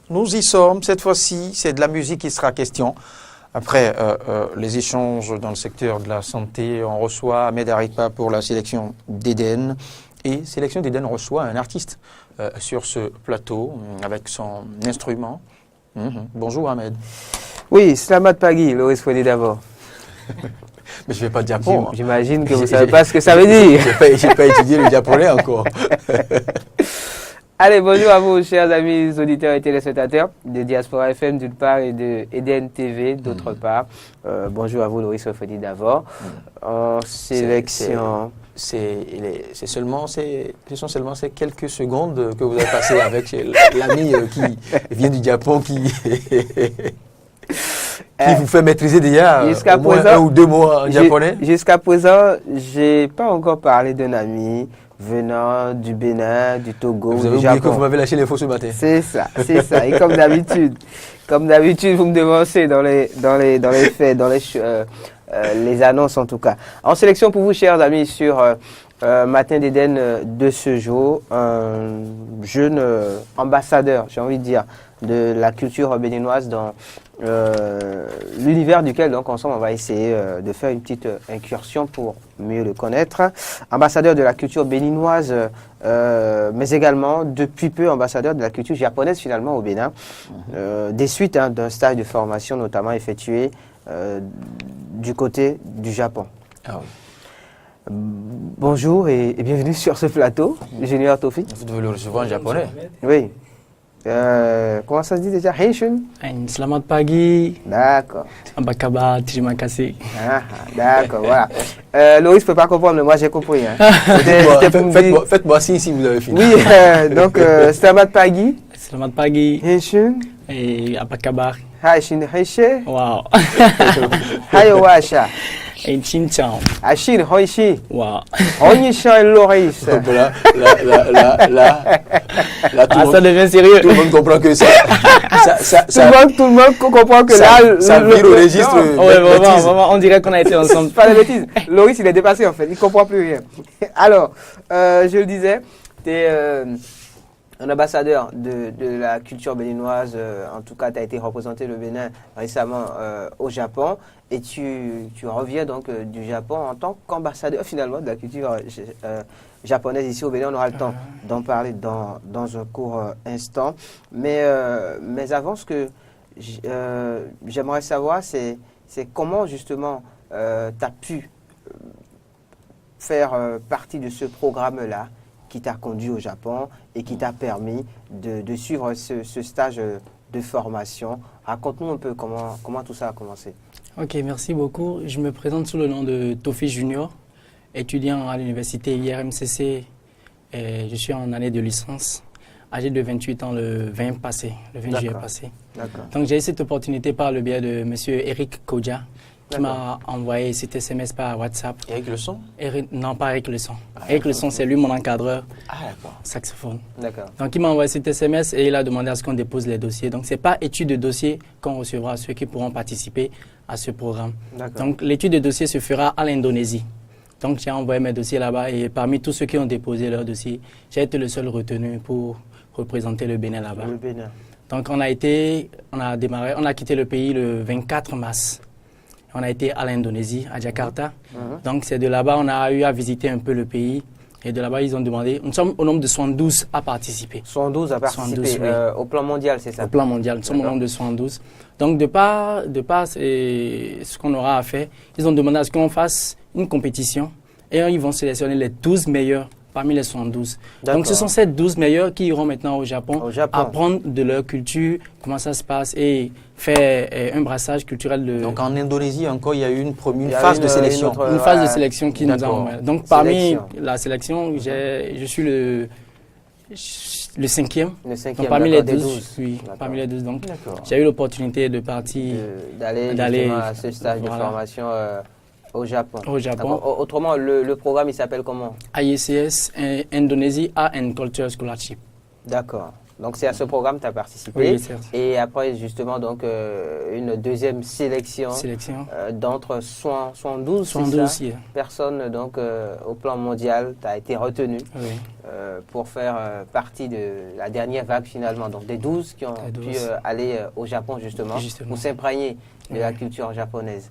nous y sommes. Cette fois-ci, c'est de la musique qui sera question. Après les échanges dans le secteur de la santé, on reçoit Ahmed Arikpa pour la sélection d'Eden. Et sélection d'Eden reçoit un artiste sur ce plateau avec son instrument. Bonjour Ahmed. Oui, Slamat Pagi, Loris Fouedi d'abord. Mais je ne vais pas dire Japon. J'imagine que vous ne savez pas ce que ça veut dire. Je n'ai pas étudié le japonais encore. Allez, bonjour à vous, chers amis auditeurs et téléspectateurs de Diaspora FM d'une part et de Eden TV d'autre part. Bonjour à vous, Loris Fouedi d'abord. En sélection... Ce sont seulement ces quelques secondes que vous avez passées avec l'ami qui vient du Japon, qui vous fait maîtriser déjà au moins un ou deux mots en japonais. Jusqu'à présent, je n'ai pas encore parlé d'un ami venant du Bénin, du Togo, vous avez du oublié Japon. Que vous m'avez lâché les faux ce matin. C'est ça, c'est ça. Et comme d'habitude, vous me devancez dans les faits, dans les annonces en tout cas. En sélection pour vous, chers amis, sur Matin d'Eden de ce jour, un jeune ambassadeur, j'ai envie de dire, de la culture béninoise dans l'univers duquel, donc, ensemble, on va essayer de faire une petite incursion pour mieux le connaître. Ambassadeur de la culture béninoise, mais également, depuis peu, ambassadeur de la culture japonaise, finalement, au Bénin, des suites d'un stage de formation, notamment effectué du côté du Japon. Ah oui. Bonjour et bienvenue sur ce plateau, Junior Tofi. Vous devez le recevoir en japonais. Oui. Comment ça se dit déjà? Heishun? Slamat Pagi. D'accord. Abakaba, Tijimakase. D'accord, voilà. Loris ne peut pas comprendre, mais moi j'ai compris. Hein. Faites-moi signe si vous avez fini. Oui, donc Slamat Pagi. Slamat Pagi. Heishun. Et Abakaba. Heishun Heishe. Wow. Hayawasha. Et Chinchang. Achille Hoishi. Wow. Onyisha Loris. Là, Ça devient sérieux. Tout le monde comprend que ça. Tout le monde comprend que ça vire au registre. Ouais, vraiment, on dirait qu'on a été ensemble. Pas de bêtises. Loris, il est dépassé en fait. Il ne comprend plus rien. Alors, je le disais, tu es un ambassadeur de la culture béninoise. En tout cas, tu as été représenté le Bénin récemment au Japon. Et tu reviens donc du Japon en tant qu'ambassadeur finalement de la culture japonaise ici au Bénin. On aura le temps d'en parler dans un court instant. Mais avant, ce que j'aimerais savoir, c'est comment justement tu as pu faire partie de ce programme-là qui t'a conduit au Japon et qui t'a permis de suivre ce stage de formation. Raconte-nous un peu comment tout ça a commencé. Ok, merci beaucoup. Je me présente sous le nom de Tofi Junior, étudiant à l'université IRMCC. Et je suis en année de licence, âgé de 28 ans le 20 juillet passé. Donc j'ai eu cette opportunité par le biais de M. Eric Kodja, qui m'a envoyé cet SMS par WhatsApp. Eric Leçon? Non, pas Eric Leçon. Eric Leçon, c'est lui mon encadreur. Saxophone. Donc il m'a envoyé cet SMS et il a demandé à ce qu'on dépose les dossiers. Donc ce n'est pas étude de dossier qu'on recevra ceux qui pourront participer à ce programme. Donc l'étude de dossier se fera à l'Indonésie. Donc j'ai envoyé mes dossiers là-bas et parmi tous ceux qui ont déposé leurs dossiers, j'ai été le seul retenu pour représenter le Bénin là-bas. Donc on a quitté le pays le 24 mars. On a été à l'Indonésie, à Jakarta. Donc c'est de là-bas on a eu à visiter un peu le pays. Et de là-bas, ils ont demandé, nous sommes au nombre de 72 à participer. 72 à participer, 72, oui. Au plan mondial, c'est ça? Au plan mondial, nous sommes au nombre de 72. Donc de part ce qu'on aura à faire, ils ont demandé à ce qu'on fasse une compétition et ils vont sélectionner les 12 meilleurs parmi les 72. Donc ce sont ces 12 meilleurs qui iront maintenant au Japon apprendre de leur culture, comment ça se passe et faire un brassage culturel. Donc en Indonésie encore, il y a eu une phase de sélection. Une phase de sélection qui nous a envoyé. Donc parmi la sélection, je suis le cinquième. Donc parmi les 12. Oui, parmi les 12. Donc j'ai eu l'opportunité de partir, d'aller à ce stage de formation au Japon. Autrement, le programme, il s'appelle comment? IECS, Indonesia Art and Culture Scholarship. D'accord. Donc c'est à ce programme que tu as participé. Oui, certes. Et après justement donc une deuxième sélection, d'entre 112 personnes donc au plan mondial, tu as été retenu pour faire partie de la dernière vague finalement. Donc des 12 qui ont pu aller au Japon justement. Pour s'imprégner de la culture japonaise.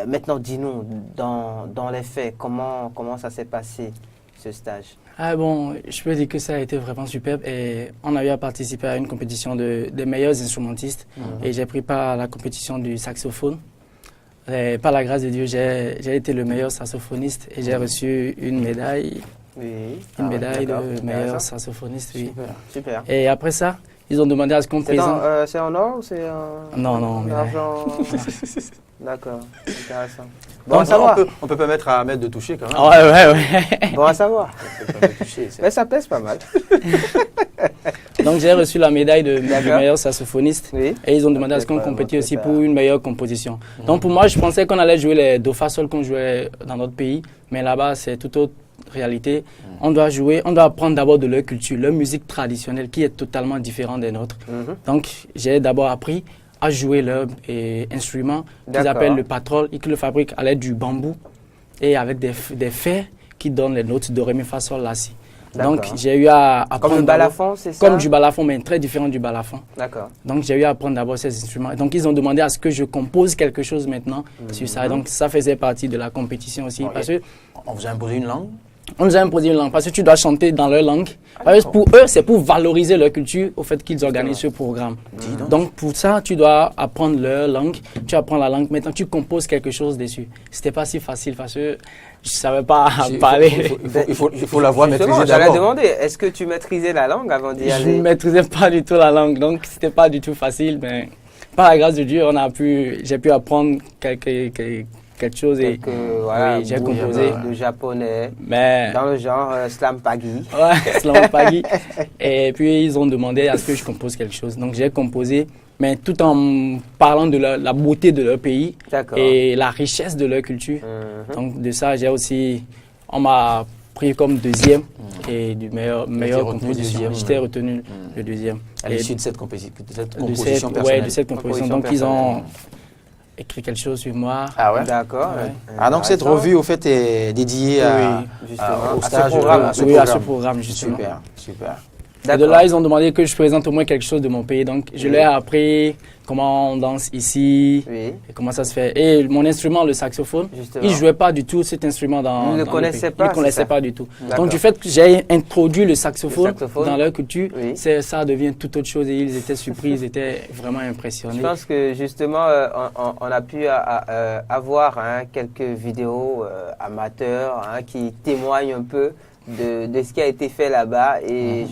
Maintenant, dis-nous, dans les faits, comment ça s'est passé, ce stage? Je peux dire que ça a été vraiment superbe et on a eu à participer à une compétition des meilleurs instrumentistes et j'ai pris part à la compétition du saxophone. Et par la grâce de Dieu, j'ai été le meilleur saxophoniste et j'ai reçu une médaille. Une médaille de meilleur saxophoniste, Super. Et après ça, ils ont demandé à ce qu'on présente. C'est en or ou c'est en Non, argent? D'accord, intéressant. Bon, on peut permettre à Ahmed de toucher quand même. Ouais. Bon à savoir. Mais ça pèse pas mal. Donc j'ai reçu la médaille de meilleur saxophoniste et ils ont demandé à ce qu'on compétisse aussi pour une meilleure composition. Donc pour moi, je pensais qu'on allait jouer les do fa sol qu'on jouait dans notre pays, mais là-bas c'est tout autre réalité. On doit apprendre d'abord de leur culture, leur musique traditionnelle qui est totalement différente des nôtres. Donc j'ai d'abord appris à jouer leur instrument qu'ils appellent le patrol et qu'ils le fabriquent à l'aide du bambou et avec des fers qui donnent les notes de ré, mi, fa, sol, la, si. Donc j'ai eu à apprendre. Comme le balafon, c'est ça? Comme du balafon, mais très différent du balafon. D'accord. Donc j'ai eu à apprendre d'abord ces instruments. Donc ils ont demandé à ce que je compose quelque chose maintenant sur ça. Donc ça faisait partie de la compétition aussi. Parce que on vous a imposé une langue? On nous a imposé une langue parce que tu dois chanter dans leur langue. Parce que pour eux, c'est pour valoriser leur culture au fait qu'ils organisent ce programme. Donc pour ça, tu dois apprendre leur langue. Tu apprends la langue. Maintenant, tu composes quelque chose dessus. C'était pas si facile parce que je savais pas parler. Il faut la voix maîtriser d'abord. J'allais demander, est-ce que tu maîtrisais la langue avant d'y aller? Je ne maîtrisais pas du tout la langue, donc c'était pas du tout facile. Mais par la grâce de Dieu, j'ai pu apprendre quelque chose et j'ai composé de japonais mais dans le genre slam pagi. Slam pagi. Et puis ils ont demandé à ce que je compose quelque chose. Donc j'ai composé, mais tout en parlant de la beauté de leur pays et la richesse de leur culture. Donc de ça, on m'a pris comme deuxième et du meilleur composition. J'étais retenu le deuxième. À l'issue de cette composition personnelle. De cette composition. Donc ils ont écrit quelque chose sur moi. Ah ouais? D'accord. Ah donc cette revue au fait est dédiée au stage, à ce programme justement. Super. Et de là, ils ont demandé que je présente au moins quelque chose de mon pays. Donc, je leur ai appris comment on danse ici, et comment ça se fait. Et mon instrument, le saxophone, ils ne jouaient pas du tout cet instrument dans le pays. Ils ne connaissaient pas du tout. Donc, du fait que j'ai introduit le saxophone dans leur culture, ça devient tout autre chose. Et ils étaient surpris, ils étaient vraiment impressionnés. Je pense que justement, on a pu avoir quelques vidéos amateurs qui témoignent un peu de ce qui a été fait là-bas et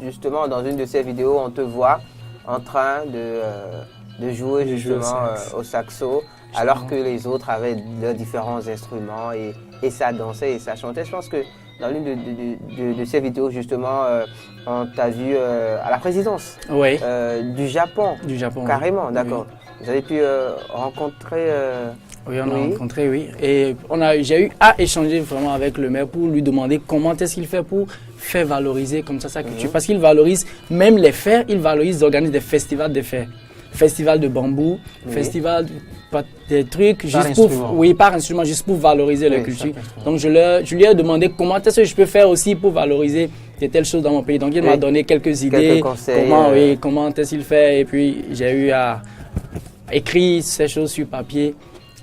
justement dans une de ces vidéos on te voit en train de jouer justement au saxo alors que les autres avaient leurs différents instruments et ça dansait et ça chantait. Je pense que dans l'une de ces vidéos justement on t'a vu à la présidence du Japon. Carrément, d'accord. Vous avez pu rencontrer Oui, on a rencontré, Et j'ai eu à échanger vraiment avec le maire pour lui demander comment est-ce qu'il fait pour faire valoriser comme ça sa culture. Parce qu'il valorise même les fers, il organise des festivals de fers. Festival de bambou, festival des trucs par instrument, juste pour valoriser leur culture. Donc je lui ai demandé comment est-ce que je peux faire aussi pour valoriser de telles choses dans mon pays. Donc il m'a donné quelques idées, comment est-ce qu'il fait. Et puis j'ai eu à écrire ces choses sur papier.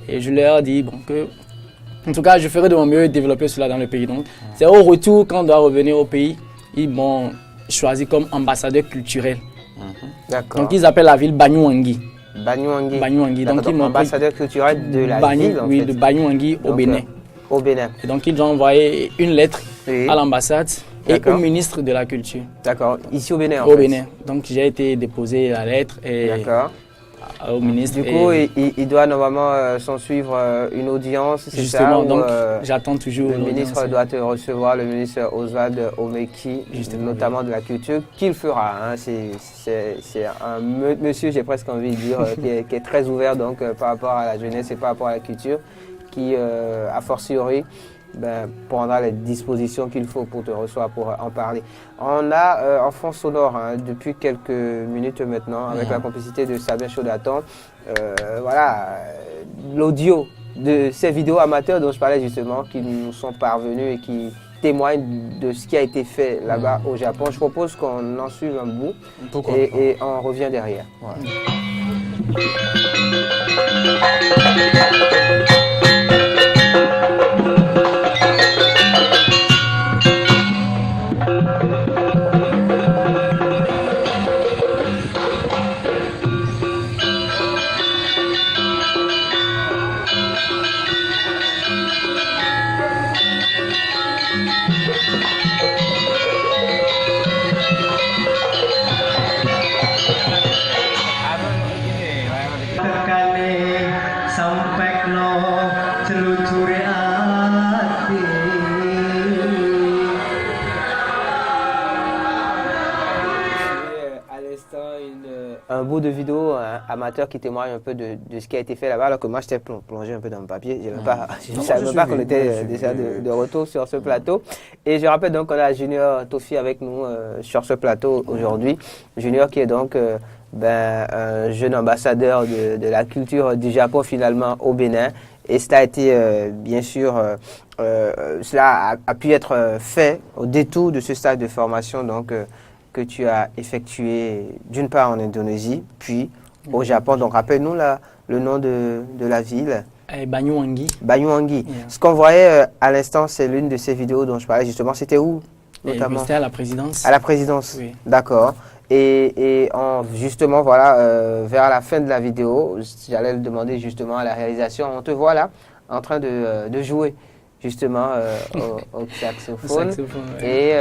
Et je leur ai dit en tout cas, je ferai de mon mieux développer cela dans le pays. Donc, c'est au retour, quand on doit revenir au pays, ils m'ont choisi comme ambassadeur culturel. Donc, ils appellent la ville Banyuwangi. Banyuwangi. Donc, ils m'ont ambassadeur culturel de la ville. Oui, de Banyuwangi au Bénin. Et donc, ils ont envoyé une lettre à l'ambassade et au ministre de la Culture. D'accord. Ici au Bénin. Au Bénin. Donc, j'ai été déposé la lettre et au ministre. Du coup, il doit normalement s'en suivre une audience, c'est ça? Donc j'attends toujours. Le ministre doit te recevoir, le ministre Oswald Omeki, notamment de la culture, qu'il fera. C'est un monsieur, j'ai presque envie de dire, qui est très ouvert donc, par rapport à la jeunesse et par rapport à la culture, qui, a fortiori, prendra les dispositions qu'il faut pour te recevoir, pour en parler. On a en fond sonore depuis quelques minutes maintenant, avec la complicité de Sabin Chaudatan, voilà, l'audio de ces vidéos amateurs dont je parlais justement, qui nous sont parvenus et qui témoignent de ce qui a été fait là-bas au Japon. Je propose qu'on en suive un bout et on revient derrière. Voilà. Un bout de vidéo amateur qui témoigne un peu de ce qui a été fait là-bas, alors que moi j'étais plongé un peu dans le papier. Je ne savais même pas qu'on était déjà de retour sur ce plateau. Et je rappelle donc qu'on a Junior Tofi avec nous sur ce plateau aujourd'hui. Junior qui est donc un jeune ambassadeur de la culture du Japon finalement au Bénin. Et cela a été, bien sûr, cela a pu être fait au détour de ce stage de formation donc, que tu as effectué d'une part en Indonésie, puis au Japon. Donc rappelle-nous le nom de la ville. Banyuwangi. Banyuwangi. Yeah. Ce qu'on voyait à l'instant, c'est l'une de ces vidéos dont je parlais justement. C'était où notamment? C'était à la présidence. À la présidence, oui. D'accord. Et justement, voilà, vers la fin de la vidéo, j'allais le demander justement à la réalisation. On te voit là, en train de jouer justement au saxophone. Et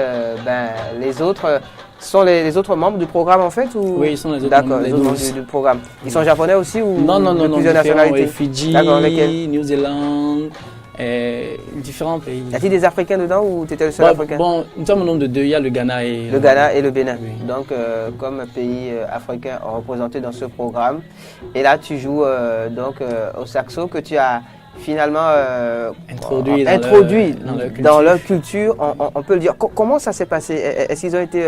les autres sont les autres membres du programme en fait ou... Oui, ils sont les autres membres. D'accord, les autres membres du programme. Ils sont japonais aussi ou non, plusieurs nationalités? Fidji, New Zealand, différents pays. Y a-t-il des Africains dedans ou tu étais le seul Africain? Bon, nous sommes au nombre de deux, il y a le Ghana et le Bénin. Oui. Donc, comme pays africain représenté dans ce programme. Et là, tu joues au saxo que tu as finalement introduit dans leur culture, on peut le dire. Comment ça s'est passé? Est-ce qu'ils ont été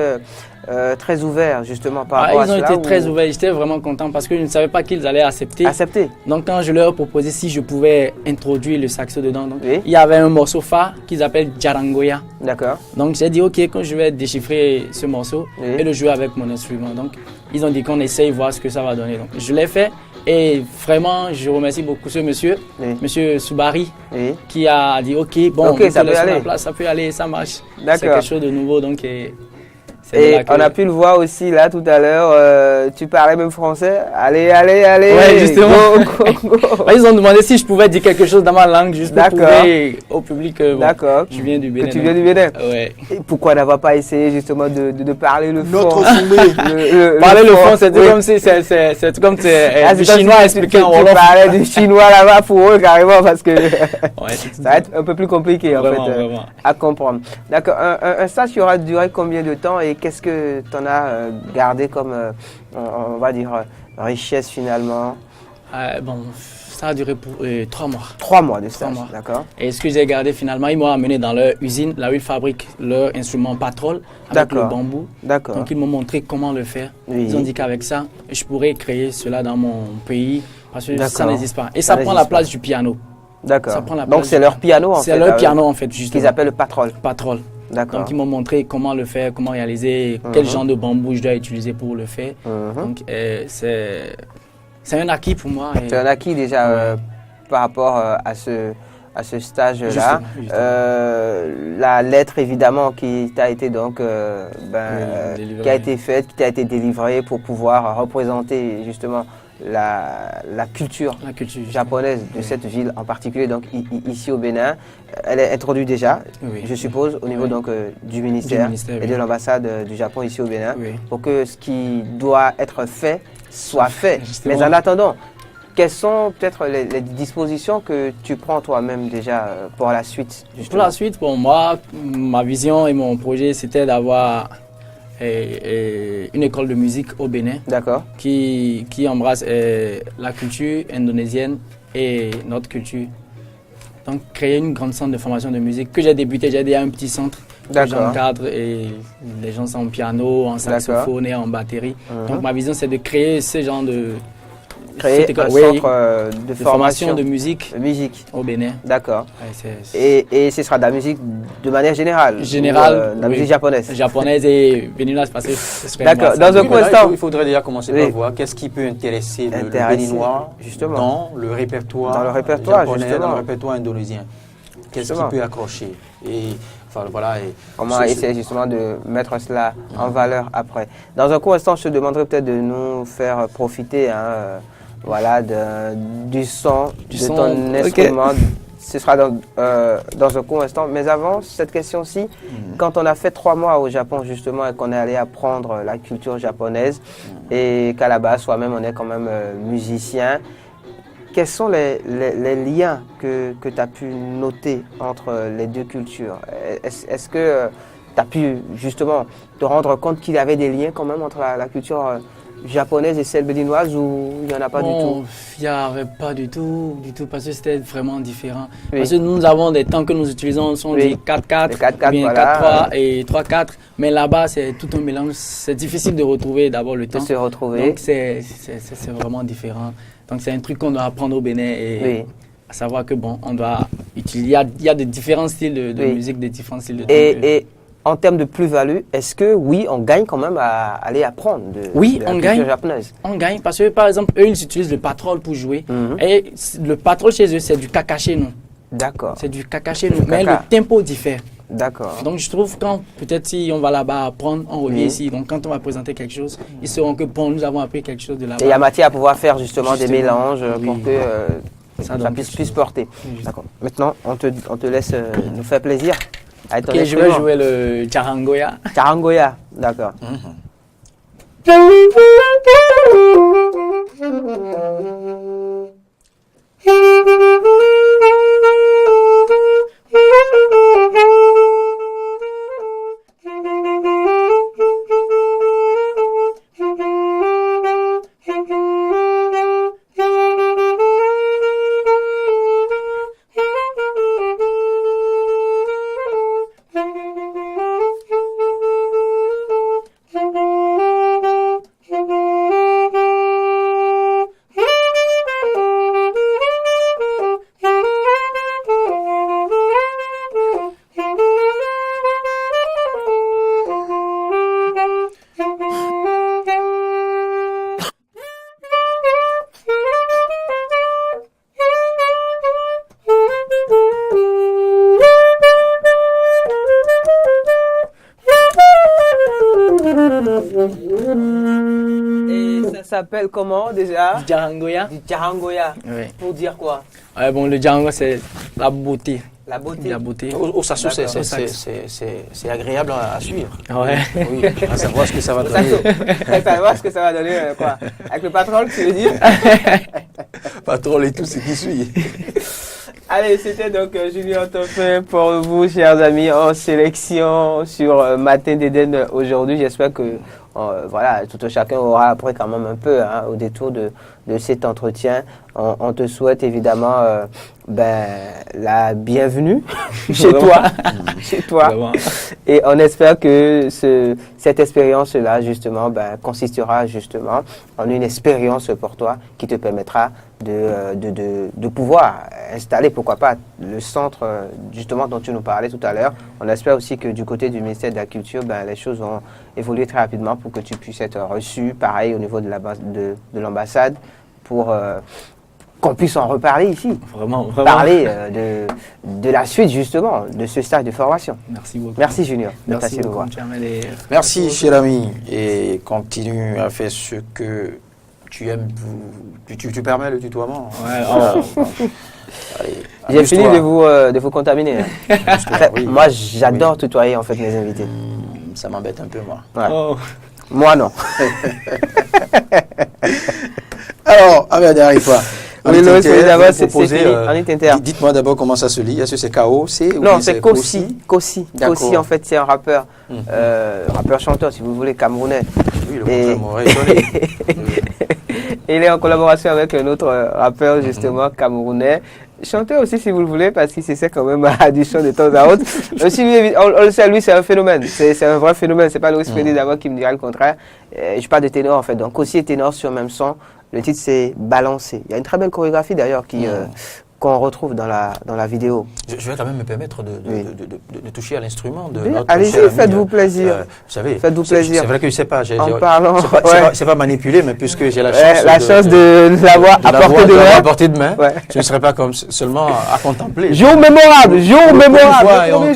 très ouverts justement par rapport à cela? Ils ont été très ouverts, j'étais vraiment content parce que je ne savais pas qu'ils allaient accepter. Donc quand je leur proposais si je pouvais introduire le saxo dedans, donc, il y avait un morceau phare qu'ils appellent Jarangoya. D'accord. Donc j'ai dit ok, quand je vais déchiffrer ce morceau et le jouer avec mon instrument. Donc ils ont dit qu'on essaye voir ce que ça va donner. Donc je l'ai fait. Et vraiment, je remercie beaucoup ce monsieur, monsieur Soubari, qui a dit ok, bon, ça peut aller. Ça peut aller, ça marche. C'est quelque chose de nouveau, donc. Et on a pu le voir aussi là tout à l'heure, tu parlais même français. Allez. Ouais, justement. Go. Ils ont demandé si je pouvais dire quelque chose dans ma langue, juste pour prouver au public que je viens du Bénin. Que tu viens du Bénin. Ouais. Et pourquoi n'avoir pas essayé justement de parler le fond? Parler le fond, c'est comme du chinois expliqué en wolof. Tu parlais du chinois là-bas pour eux carrément parce que ça va être un peu plus compliqué en fait à comprendre. D'accord. Un stage qui aura duré combien de temps et qu'est-ce que tu en as gardé comme, on va dire, richesse finalement? Ça a duré pour 3 mois. 3 mois de stage, d'accord. Et ce que j'ai gardé finalement, ils m'ont amené dans leur usine, là où ils fabriquent leur instrument Patrol avec le bambou. D'accord. Donc ils m'ont montré comment le faire. Ils ont dit qu'avec ça, je pourrais créer cela dans mon pays parce que ça n'existe pas. Et ça prend la place du piano. D'accord. Donc c'est leur piano en fait. C'est leur piano en fait, justement. Qu'ils appellent le Patrol. Patrol. Donc ils m'ont montré comment le faire, comment réaliser, quel genre de bambou je dois utiliser pour le faire. Donc c'est un acquis pour moi. C'est un acquis déjà par rapport à ce stage-là. La lettre évidemment qui t'a été donc qui a été faite, qui t'a été délivrée pour pouvoir représenter justement la culture japonaise de cette ville en particulier, donc ici au Bénin. Elle est introduite déjà, je suppose, au niveau donc, du ministère et de l'ambassade du Japon ici au Bénin, pour que ce qui doit être fait soit fait. Justement. Mais en attendant, quelles sont peut-être les dispositions que tu prends toi-même déjà pour la suite? Pour la suite, pour moi, ma vision et mon projet, c'était d'avoir une école de musique au Bénin qui embrasse la culture indonésienne et notre culture. Donc, créer une grande centre de formation de musique que j'ai débuté. J'ai déjà un petit centre que j'encadre et les gens sont en piano, en saxophone et en batterie. Donc, ma vision, c'est de créer ce genre de... Créer un centre de formation de musique au Bénin. D'accord. Et ce sera de la musique de manière générale de la musique japonaise. Japonaise et béninoise parce que ce serait... D'accord. Dans un instant, il faudrait déjà commencer par voir qu'est-ce qui peut intéresser le béninois dans le répertoire japonais, dans le répertoire indonésien. Qu'est-ce qui peut accrocher on va essayer justement de mettre cela en valeur après. Dans un court instant, je te demanderai peut-être de nous faire profiter du son de ton instrument. Ce sera dans un court instant. Mais avant, cette question-ci, quand on a fait 3 mois au Japon justement et qu'on est allé apprendre la culture japonaise et qu'à la base, soi-même, on est quand même musicien, quels sont les liens que tu as pu noter entre les deux cultures? Est-ce que tu as pu justement te rendre compte qu'il y avait des liens quand même entre la culture japonaise et celle béninoise ou il n'y en a pas du tout? Il n'y avait pas du tout, parce que c'était vraiment différent. Parce que nous avons des temps que nous utilisons, sont des 4-4, bien 4-3 et 3-4, mais là-bas c'est tout un mélange, c'est difficile de retrouver d'abord le temps. De se retrouver. Donc c'est vraiment différent. Donc c'est un truc qu'on doit apprendre au Bénin et à savoir que il y a de différents styles de musique, des différents styles de et en termes de plus-value, est-ce que on gagne quand même à aller apprendre de la culture japonaise? On gagne parce que par exemple, eux ils utilisent le patrol pour jouer et le patrol chez eux c'est du kakashino. D'accord. C'est du kakashino, mais le tempo diffère. D'accord. Donc je trouve peut-être si on va là-bas apprendre, on revient ici. Donc quand on va présenter quelque chose, ils sauront que nous avons appris quelque chose de là-bas. Et il y a matière à pouvoir faire justement des mélanges pour que ça puisse porter. D'accord. Maintenant, on te laisse nous faire plaisir. Je vais jouer le charangoya. Charangoya, d'accord. Et ça s'appelle comment déjà? Du charangoya. Du charangoya. Oui. Pour dire quoi? Le charangoya c'est la beauté. La beauté. La beauté. Au saxo, c'est agréable à suivre. Ouais. Oui, à savoir ce que ça va donner. À savoir ce que ça va donner, quoi. Avec le patron, tu veux dire? Patron et tout ce qui suit. Allez, c'était donc Junior Topin pour vous, chers amis, en sélection sur Matin d'Eden aujourd'hui. J'espère que tout chacun aura appris quand même un peu au détour de cet entretien. On te souhaite évidemment la bienvenue chez toi. Et on espère que cette expérience-là, justement, consistera justement en une expérience pour toi qui te permettra de pouvoir installer, pourquoi pas, le centre justement dont tu nous parlais tout à l'heure. On espère aussi que du côté du ministère de la Culture, les choses vont évoluer très rapidement pour que tu puisses être reçu, pareil au niveau de l'ambassade, pour qu'on puisse en reparler ici. Vraiment. Parler de la suite justement, de ce stage de formation. Merci beaucoup. Merci Junior. Merci beaucoup. Merci cher ami et continue à faire ce que tu aimes. Tu permets le tutoiement? Ouais. J'ai fini de vous contaminer. Oui, moi j'adore tutoyer en fait mes invités. Ça m'embête un peu moi. Ouais. Oh. Moi non. Alors, dernière fois. Dites-moi d'abord comment ça se lit. Est-ce que c'est KO-C? Non, c'est Kossi. Kossi, en fait, c'est un rappeur. Rappeur-chanteur, si vous voulez, camerounais. Oui, le il est en collaboration avec un autre rappeur, justement, camerounais. chanteur aussi si vous le voulez, parce qu'il s'essaie quand même à du chant de temps à autre. Aussi, lui, on le sait, lui, c'est un phénomène. C'est un vrai phénomène. C'est pas Loris Freddy d'abord qui me dira le contraire. Je parle de ténor en fait. Donc aussi ténor sur même son. Le titre c'est Balancer. Il y a une très belle chorégraphie d'ailleurs qu'on retrouve dans la vidéo. Je vais quand même me permettre de toucher à l'instrument de notre Allez-y, faites-vous plaisir. Vous savez, faites-vous plaisir. C'est vrai que je ne sais pas. En parlant, c'est pas manipulé, mais puisque j'ai la chance de l'avoir à portée de main, je ne serais pas comme seulement à contempler. Jour mémorable, jour mémorable.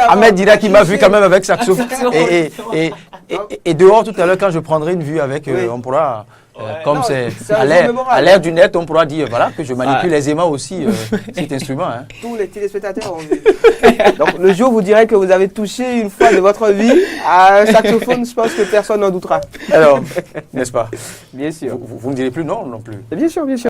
Ahmed Dira qui m'a vu quand même avec saxophone. Et dehors, tout à l'heure, quand je prendrai une vue avec, on pourra... comme c'est à l'ère du net, on pourra dire voilà, que je manipule aisément aussi cet instrument. Hein. Tous les téléspectateurs ont vu. Donc le jour où vous direz que vous avez touché une fois de votre vie à un saxophone, je pense que personne n'en doutera. Alors, n'est-ce pas? Bien sûr. Vous ne direz plus non plus. Bien sûr, bien sûr.